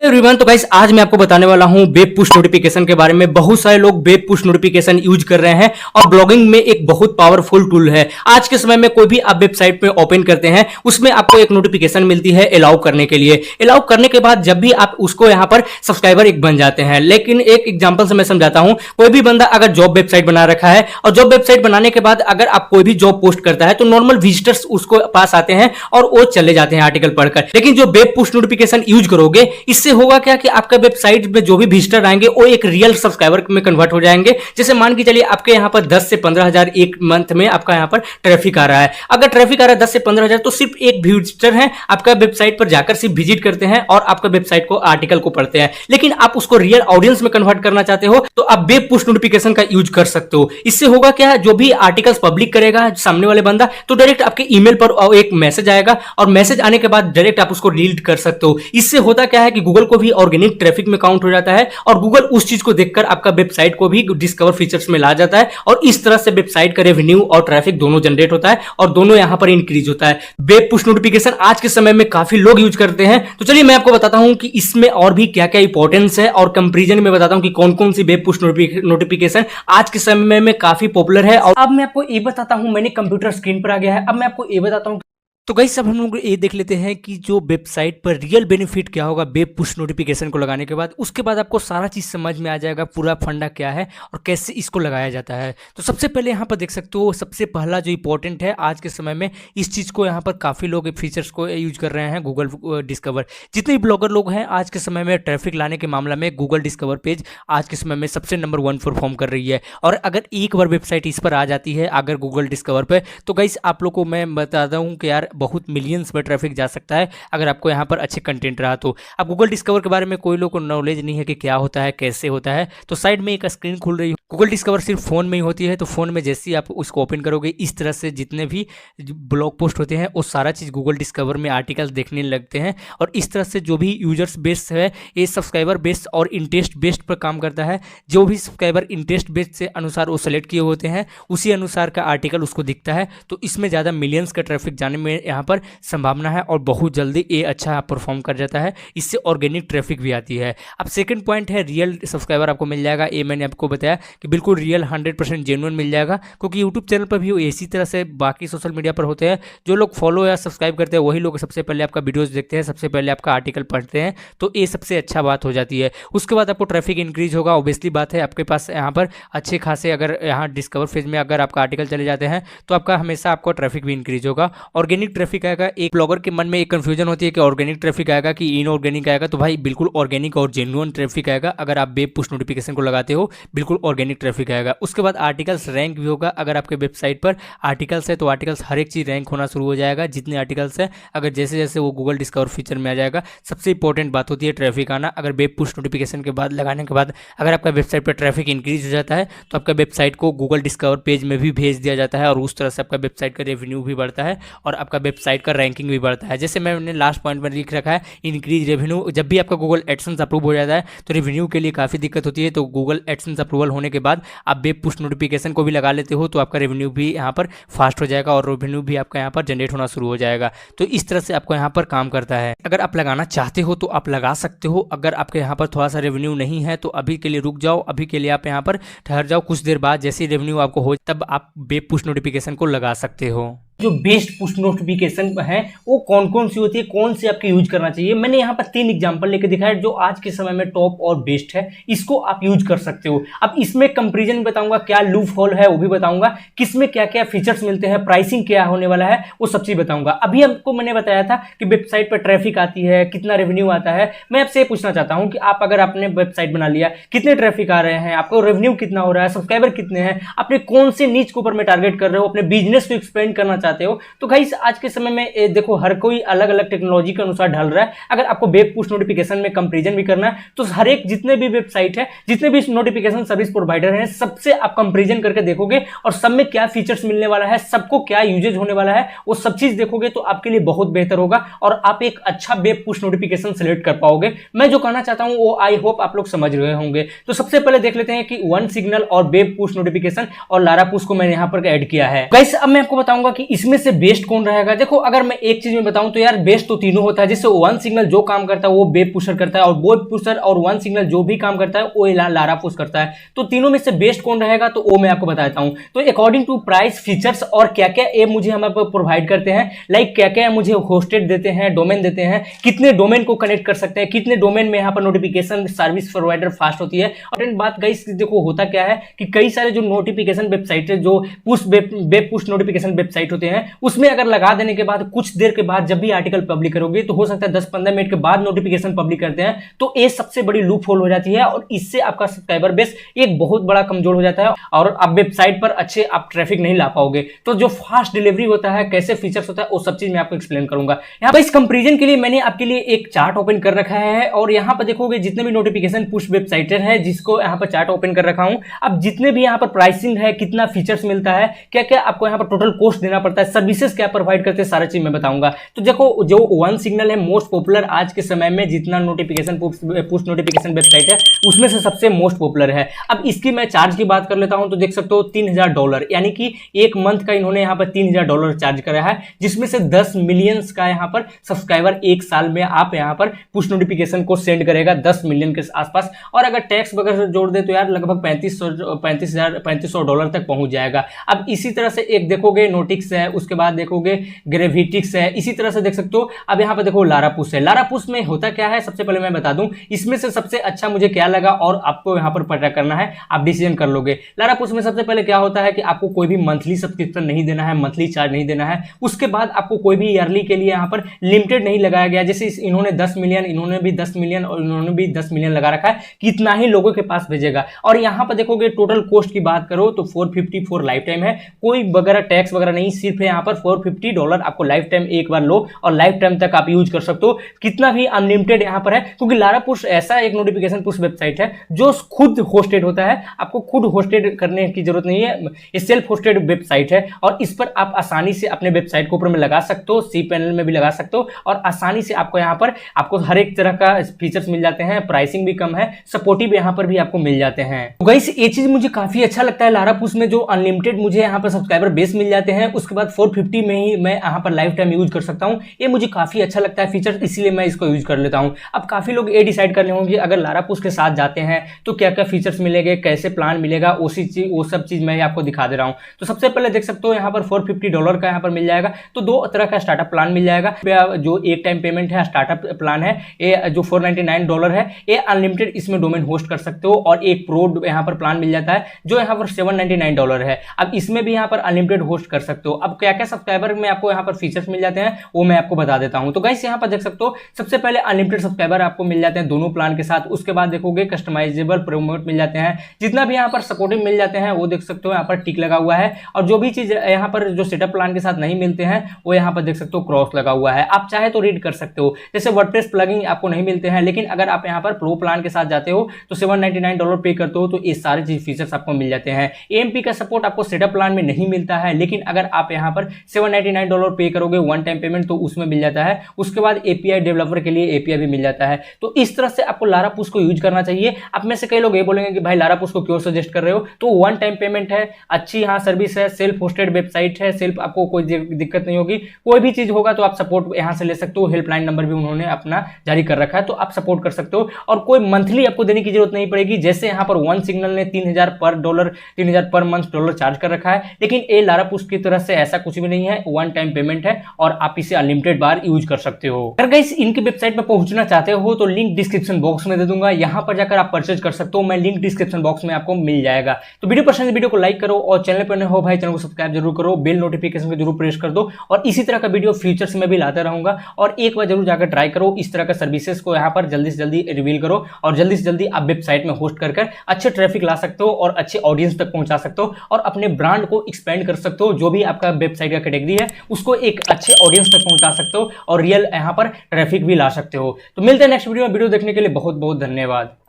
Everyone, तो guys आज मैं आपको बताने वाला हूं वेब पुश नोटिफिकेशन के बारे में। बहुत सारे लोग वेब पुश नोटिफिकेशन यूज कर रहे हैं और ब्लॉगिंग में एक बहुत पावरफुल टूल है। आज के समय में कोई भी आप वेबसाइट में ओपन करते हैं उसमें आपको एक नोटिफिकेशन मिलती है अलाउ करने के लिए। अलाउ करने के बाद जब भी आप उसको यहां पर सब्सक्राइबर एक बन जाते हैं। लेकिन एक एग्जाम्पल से मैं समझाता हूं। कोई भी बंदा अगर जॉब वेबसाइट बना रखा है और जॉब वेबसाइट बनाने के बाद अगर आप कोई भी जॉब पोस्ट करता है तो नॉर्मल विजिटर्स उसको पास आते हैं और वो चले जाते हैं आर्टिकल पढ़कर। लेकिन जो वेब पुश नोटिफिकेशन यूज करोगे इससे होगा क्या कि आपका वेबसाइट में जो भी विजिटर आएंगे वो एक रियल सब्सक्राइबर में कन्वर्ट हो जाएंगे। जैसे मान के चलिए आपके यहां पर 10 से 15,000 एक मंथ में आपका यहां पर ट्रैफिक आ रहा है। अगर ट्रैफिक आ रहा है 10 से 15,000 तो सिर्फ एक विजिटर है आपका वेबसाइट पर जाकर सिर्फ विजिट करते हैं और आपका वेबसाइट को आर्टिकल को पढ़ते हैं। लेकिन आप उसको रियल ऑडियंस में कन्वर्ट करना चाहते हो तो आप वेब पुश नोटिफिकेशन का यूज कर सकते हो। इससे होगा क्या, जो भी आर्टिकल्स पब्लिक करेगा सामने वाले बंदा तो डायरेक्ट आपके ईमेल पर एक मैसेज आएगा और मैसेज आने के बाद डायरेक्ट आप उसको रीड कर सकते हो। इससे होता क्या है कि गूगल को भी ऑर्गेनिक ट्रैफिक में काउंट हो जाता है और गूगल उस चीज को देखकर आपका वेबसाइट को भी डिस्कवर फीचर्स में ला जाता है और इस तरह से वेबसाइट का रेवेन्यू और ट्रैफिक दोनों जनरेट होता है और दोनों यहां पर इंक्रीज होता है। वेब पुश नोटिफिकेशन आज के समय में काफी लोग यूज करते हैं। तो चलिए मैं आपको बताता हूं कि इसमें और भी क्या क्या इंपॉर्टेंस है और कंपैरिजन में बताता हूं कि कौन कौन सी वेब पुश नोटिफिकेशन आज के समय में काफी पॉपुलर है। और अब मैं आपको ये बताता हूं, मैंने कंप्यूटर स्क्रीन पर आ गया है। अब मैं आपको ये बताता हूं। तो गाइस अब हम लोग ये देख लेते हैं कि जो वेबसाइट पर रियल बेनिफिट क्या होगा वेब पुश नोटिफिकेशन को लगाने के बाद। उसके बाद आपको सारा चीज़ समझ में आ जाएगा, पूरा फंडा क्या है और कैसे इसको लगाया जाता है। तो सबसे पहले यहाँ पर देख सकते हो, सबसे पहला जो इंपॉर्टेंट है आज के समय में इस चीज़ को यहाँ पर काफ़ी लोग फीचर्स को यूज कर रहे हैं। गूगल डिस्कवर, जितने भी ब्लॉगर लोग हैं आज के समय में ट्रैफिक लाने के मामला में गूगल डिस्कवर पेज आज के समय में सबसे नंबर 1 परफॉर्म कर रही है। और अगर एक बार वेबसाइट इस पर आ जाती है अगर गूगल डिस्कवर पर, तो गाइस आप लोग को मैं बताता हूँ कि यार बहुत मिलियंस में ट्रैफिक जा सकता है अगर आपको यहाँ पर अच्छे कंटेंट रहा तो। अब गूगल डिस्कवर के बारे में कोई लोग को नॉलेज नहीं है कि क्या होता है कैसे होता है, तो साइड में एक स्क्रीन खुल रही है। गूगल डिस्कवर सिर्फ फोन में ही होती है, तो फोन में जैसे ही आप उसको ओपन करोगे इस तरह से जितने भी ब्लॉग पोस्ट होते हैं वो सारा चीज़ गूगल डिस्कवर में आर्टिकल देखने लगते हैं। और इस तरह से जो भी यूजर्स बेस्ड है ये सब्सक्राइबर बेस्ड और इंटरेस्ट बेस्ड पर काम करता है। जो भी सब्सक्राइबर इंटरेस्ट बेस्ड से अनुसार वो सेलेक्ट किए होते हैं उसी अनुसार का आर्टिकल उसको दिखता है। तो इसमें ज़्यादा मिलियंस का ट्रैफिक जाने में यहाँ पर संभावना है और बहुत जल्दी ये अच्छा परफॉर्म कर जाता है। इससे ऑर्गेनिक ट्रैफिक भी आती है। अब सेकंड पॉइंट है रियल सब्सक्राइबर आपको मिल जाएगा। ये मैंने आपको बताया कि बिल्कुल रियल 100% जेन्युइन मिल जाएगा, क्योंकि यूट्यूब चैनल पर भी इसी तरह से बाकी सोशल मीडिया पर होते हैं। जो लोग फॉलो या सब्सक्राइब करते हैं वही लोग सबसे पहले आपका वीडियोस देखते हैं, सबसे पहले आपका आर्टिकल पढ़ते हैं, तो ये सबसे अच्छा बात हो जाती है। उसके बाद आपको ट्रैफिक इंक्रीज होगा। ऑब्वियसली बात है, आपके पास यहाँ पर अच्छे खासे अगर यहाँ डिस्कवर फेज में अगर आपका आर्टिकल चले जाते हैं तो आपका हमेशा आपको ट्रैफिक भी इंक्रीज होगा। ऑर्गेनिक ट्रैफिक आएगा। एक ब्लॉगर के मन में एक कंफ्यूजन होती है कि ऑर्गेनिक ट्रैफिक आएगा कि इनऑर्गेनिक आएगा, तो भाई बिल्कुल ऑर्गेनिक और जेन्युइन ट्रैफिक आएगा। अगर आप वेब पुश नोटिफिकेशन को लगाते हो बिल्कुल ऑर्गेनिक ट्रैफिक आएगा। उसके बाद आर्टिकल्स रैंक भी होगा। अगर आपके वेबसाइट पर आर्टिकल्स है तो आर्टिकल्स हर एक चीज़ रैंक होना शुरू हो जाएगा। जितने आर्टिकल्स है अगर जैसे जैसे वो गूगल डिस्कवर फीचर में आ जाएगा। सबसे इंपॉर्टेंट बात होती है ट्रैफिक आना। अगर वेब पुश नोटिफिकेशन के बाद लगाने के बाद अगर आपका वेबसाइट पर ट्रैफिक इंक्रीज हो जाता है तो आपका वेबसाइट को गूगल डिस्कवर पेज में भी भेज दिया जाता है और उस तरह से आपका वेबसाइट का रेवेन्यू भी बढ़ता है और आपका वेबसाइट का रैंकिंग भी बढ़ता है। जैसे मैंने लास्ट पॉइंट में लिख रखा है इंक्रीज रेवेन्यू। जब भी आपका गूगल एडसेंस अप्रूव हो जाता है तो रेवेन्यू के लिए काफ़ी दिक्कत होती है। तो गूगल एडसेंस अप्रूवल होने के बाद आप वेब पुश नोटिफिकेशन को भी लगा लेते हो तो आपका रेवेन्यू भी यहाँ पर फास्ट हो जाएगा और रेवेन्यू भी आपका यहाँ पर जनरेट होना शुरू हो जाएगा। तो इस तरह से आपको यहाँ पर काम करता है। अगर आप लगाना चाहते हो तो आप लगा सकते हो। अगर आपके यहाँ पर थोड़ा सा रेवेन्यू नहीं है तो अभी के लिए रुक जाओ, अभी के लिए आप यहाँ पर ठहर जाओ। कुछ देर बाद जैसे रेवेन्यू आपको हो तब आप वेब पुश नोटिफिकेशन को लगा सकते हो। जो बेस्ट पुश नोटिफिकेशन है वो कौन कौन सी होती है, कौन सी आपको यूज करना चाहिए, मैंने यहाँ पर 3 एग्जांपल लेके दिखाया जो आज के समय में टॉप और बेस्ट है। इसको आप यूज कर सकते हो। अब इसमें कंपैरिजन बताऊंगा, क्या लूप होल है वो भी बताऊंगा, किसमें क्या क्या फीचर्स मिलते हैं, प्राइसिंग क्या होने वाला है वो सब चीज बताऊंगा। अभी आपको मैंने बताया था कि वेबसाइट पर ट्रैफिक आती है, कितना रेवेन्यू आता है। मैं आपसे पूछना चाहता हूं कि आप अगर आपने वेबसाइट बना लिया, कितने ट्रैफिक आ रहे हैं, आपको रेवेन्यू कितना हो रहा है, सब्सक्राइबर कितने हैं, आपने कौन से नीच के ऊपर में टारगेट कर रहे हो, अपने बिजनेस को एक्सपेंड करना चाहते हो। तो गाइस आज के समय में देखो हर कोई अलग अलग टेक्नोलॉजी के अनुसार ढल रहा है। अगर आपको वेब पुश नोटिफिकेशन में कंपैरिजन भी करना है तो हर एक जितने भी वेबसाइट है, जितने भी नोटिफिकेशन सर्विस प्रोवाइडर हैं, सबसे आप कंपैरिजन करके देखोगे और सब में क्या फीचर्स मिलने वाला है, सबको क्या यूजेज होने वाला है, वो सब चीज देखोगे तो आपके लिए बहुत बेहतर होगा और आप एक अच्छा वेब पुश नोटिफिकेशन सिलेक्ट कर पाओगे। मैं जो कहना चाहता हूं वो आई होप आप लोग समझ रहे होंगे। तो सबसे पहले देख लेते हैं कि वन सिग्नल और वेब पुश नोटिफिकेशन और लारा पुश को मैंने यहां पर ऐड किया है। गाइस अब मैं आपको बताऊंगा कि इसमें से बेस्ट कौन रहेगा? देखो अगर मैं एक चीज में बताऊं तो यार बेस्ट तो तीनों होता है। जैसे वन सिग्नल जो काम करता है वो वेब पुशर करता है, और वेब पुशर और वन सिग्नल जो भी काम करता है वो लारापुश करता है। तो तीनों में से बेस्ट कौन रहेगा तो वो मैं आपको बताता हूं। तो अकॉर्डिंग टू प्राइस, फीचर्स और क्या क्या ये मुझे हम प्रोवाइड करते हैं, लाइक क्या क्या मुझे होस्टेड देते हैं, डोमेन देते हैं, कितने डोमेन को कनेक्ट कर सकते हैं, कितने डोमेन में यहाँ पर नोटिफिकेशन सर्विस प्रोवाइडर फास्ट होती है। और बात गाइस देखो होता क्या है कि कई सारे जो नोटिफिकेशन वेबसाइट है, जो push web push notification website होते हैं, उसमें अगर लगा देने के बाद कुछ देर के बाद जब भी आर्टिकल पब्लिक करोगे तो हो सकता है 10-15 मिनट के बाद नोटिफिकेशन पब्लिक करते हैं, तो ये सबसे बड़ी लूप होल हो जाती है और इससे आपका सब्सक्राइबर बेस एक बहुत बड़ा कमजोर हो जाता है और आप वेबसाइट पर अच्छे आप ट्रैफिक नहीं ला पाओगे। तो जो फास्ट डिलीवरी होता है, कैसे फीचर्स होता है, वो सब चीज मैं आपको एक्सप्लेन करूंगा। यहाँ पर इस कंपेरिजन के लिए मैंने आपके लिए एक चार्ट ओपन कर रखा है और यहाँ पर देखोगे जितने भी नोटिफिकेशन पुश वेबसाइट है जिसको यहाँ पर चार्ट ओपन कर रखा हूं, अब जितने भी यहाँ पर प्राइसिंग है, कितना फीचर्स मिलता है, क्या क्या आपको यहाँ पर टोटल कॉस्ट देना पड़ता है, सर्विसेज क्या प्रोवाइड करते हैं, सारा चीज मैं बताऊंगा। तो देखो जो वन सिग्नल है मोस्ट पॉपुलर आज के समय में, जितना नोटिफिकेशन पुश नोटिफिकेशन वेबसाइट है उसमें से सबसे मोस्ट पॉपुलर है। अब इसकी मैं चार्ज की बात कर लेता हूं तो देख सकते हो $3000, यानी कि एक मंथ का इन्होंने यहाँ पर $3000 चार्ज करा है, जिसमें से 10 मिलियन का यहाँ पर सब्सक्राइबर एक साल में आप यहाँ पर पुश नोटिफिकेशन को सेंड करेगा 10 मिलियन के आसपास। और अगर टैक्स वगैरह जोड़ दे तो यार लगभग $3500 तक पहुंच जाएगा। अब इसी तरह से एक देखोगे नोटिक्स है, उसके बाद देखोगे ग्रेविटिक्स है, इसी तरह से देख सकते हो। अब यहाँ पर देखो लारापुश है। लारापुश में होता क्या है सबसे पहले मैं बता दूं, इसमें से सबसे अच्छा मुझे क्या लगा और आपको यहाँ पर पता करना है, आप डिसीजन कर लोगे। लारापुश में सबसे पहले क्या होता है कि आपको कोई भी मंथली सब्सक्रिप्शन नहीं देना है, मंथली चार्ज नहीं देना है। उसके बाद आपको कोई भी ईयरली के लिए यहाँ पर लिमिटेड नहीं लगाया गया, जैसे इन्होंने 10 मिलियन, इन्होंने भी 10 मिलियन और इन्होंने भी 10 मिलियन लगा रखा है, कितना ही लोगों के पास भेजेगा। और यहाँ पर देखोगे टोटल कॉस्ट की बात करो तो $450 लाइफ टाइम है, कोई वगैरह टैक्स वगैरह नहीं, सिर्फ यहाँ पर $450 आपको लाइफ टाइम एक बार लो और लाइफ टाइम तक आप यूज कर सकते हो, कितना भी अनलिमिटेड यहाँ पर है। क्योंकि लारापुश ऐसा एक नोटिफिकेशन पुश वेबसाइट है जो खुद होस्टेड होता है, आपको खुद होस्टेड करने की जरूरत नहीं है, ये सेल्फ होस्टेड वेबसाइट है और इस पर आप आसानी से अपने वेबसाइट को ऊपर में लगा सकते हो, सी पैनल में भी लगा सकते हो और आसानी से आपको यहाँ पर आपको हर एक तरह का फीचर्स मिल जाते हैं, प्राइसिंग भी कम है, सपोर्टिव यहाँ पर भी आपको मिल जाते हैं। तो गाइस ये चीज मुझे काफी अच्छा लगता है लारापुश में, जो अनलिमिटेड मुझे यहाँ पर सब्सक्राइबर बेस मिल जाते हैं, उसके बाद 450 में ही मैं यहाँ पर लाइफ टाइम यूज कर सकता हूँ। ये मुझे काफी अच्छा लगता है फीचर, इसीलिए मैं इसको यूज कर लेता हूँ। अब काफी लोग ये डिसाइड कर लेंगे अगर लारापुश के साथ जाते हैं तो क्या क्या फीचर्स मिलेंगे, कैसे प्लान मिलेगा, वो सब चीज मैं आपको दिखा दे रहा हूँ। तो सबसे पहले देख सकते हो यहाँ पर $450 का यहाँ पर मिल जाएगा। तो दो तरह का स्टार्टअप प्लान मिल जाएगा, जो एक टाइम पेमेंट है स्टार्टअप प्लान है, ये जो $499 है, ये अनलिमिटेड इसमें डोमेन होस्ट कर सकते हो। और एक प्रो यहाँ पर प्लान मिल जाता है जो यहाँ पर $799 है। अब इसमें भी यहाँ पर अनलिमिटेड होस्ट कर सकते हो। अब क्या क्या सब्सक्राइबर में आपको यहाँ पर फीचर्स मिल जाते हैं वो मैं आपको बता देता हूँ। तो गाइस यहाँ पर देख सकते हो सबसे पहले अनलिमिटेड सब्सक्राइबर आपको मिल जाते हैं दोनों प्लान के साथ। उसके बाद देखोगे कस्टमाइजेबल प्रोमोट मिल जाते हैं, जितना भी यहाँ पर सपोर्टिव मिल जाते हैं वो देख सकते हो यहाँ पर टिक लगा हुआ है। और जो भी चीज यहाँ पर जो सेटअप प्लान के साथ नहीं मिलते हैं वो यहाँ पर देख सकते हो क्रॉस लगा हुआ है, आप चाहे तो रीड कर सकते हो। जैसे वर्डप्रेस प्लगइन आपको नहीं मिलते हैं, लेकिन अगर आप यहाँ पर प्रो प्लान के साथ जाते हो तो $799 पे करते हो तो ये सारे चीज फीचर्स आपको मिल जाते हैं। AMP का सपोर्ट आपको सेटअप प्लान में नहीं मिलता है, लेकिन अगर आप यहाँ पर $799 पे करोगे वन टाइम पेमेंट तो उसमें मिल जाता है। उसके बाद API डेवलपर के लिए API भी मिल जाता है। तो इस तरह से आपको लारापुश को यूज करना चाहिए। अब में से कई लोग ये बोलेंगे कि भाई लारापुश को क्यों सजेस्ट कर रहे हो, तो वन टाइम पेमेंट है, अच्छी यहाँ सर्विस है, सेल्फ होस्टेड वेबसाइट है, सेल्फ आपको कोई दिक्कत नहीं होगी। कोई भी चीज होगा तो आप सपोर्ट यहाँ से ले सकते हो, हेल्पलाइन नंबर भी उन्होंने अपना जारी कर रखा है तो आप सपोर्ट कर सकते हो। और कोई मंथली आपको देने की जरूरत नहीं पड़ेगी, जैसे यहाँ पर वन सिग्नल ने $3000 पर मंथ डॉलर चार्ज कर रखा है, लेकिन ये लारापुश की तरह से ऐसा कुछ भी नहीं है, वन टाइम पेमेंट है और आप इसे अनलिमिटेड बार यूज कर सकते हो। अगर गाइस इनकी वेबसाइट पर पहुंचना चाहते हो तो लिंक डिस्क्रिप्शन बॉक्स में दे दूंगा, यहाँ पर जाकर आप परचेज कर सकते हो, मैं लिंक डिस्क्रिप्शन बॉक्स में आपको मिल जाएगा। तो वीडियो पसंद, वीडियो को लाइक करो और चैनल पर नए हो भाई चैनल को सब्सक्राइब जरूर करो, बेल नोटिफिकेशन को जरूर प्रेस कर दो और इसी तरह का वीडियो फ्यूचर्स में भी लाता रहूंगा। और एक बार जरूर जाकर ट्राई करो, इस तरह का सर्विसेज को यहाँ पर जल्दी से जल्दी रिवील करो और जल्दी से जल्दी आप वेबसाइट में होस्ट कर अच्छे ट्रैफिक ला सकते हो और अच्छे ऑडियंस तक पहुंचा सकते हो और अपने ब्रांड को एक्सपेंड कर सकते हो। जो भी आपका वेबसाइट का कैटेगरी है उसको एक अच्छे ऑडियंस तक पहुंचा सकते हो और रियल यहाँ पर ट्रैफिक भी ला सकते हो। तो मिलते हैं नेक्स्ट वीडियो में। वीडियो देखने के लिए बहुत बहुत धन्यवाद।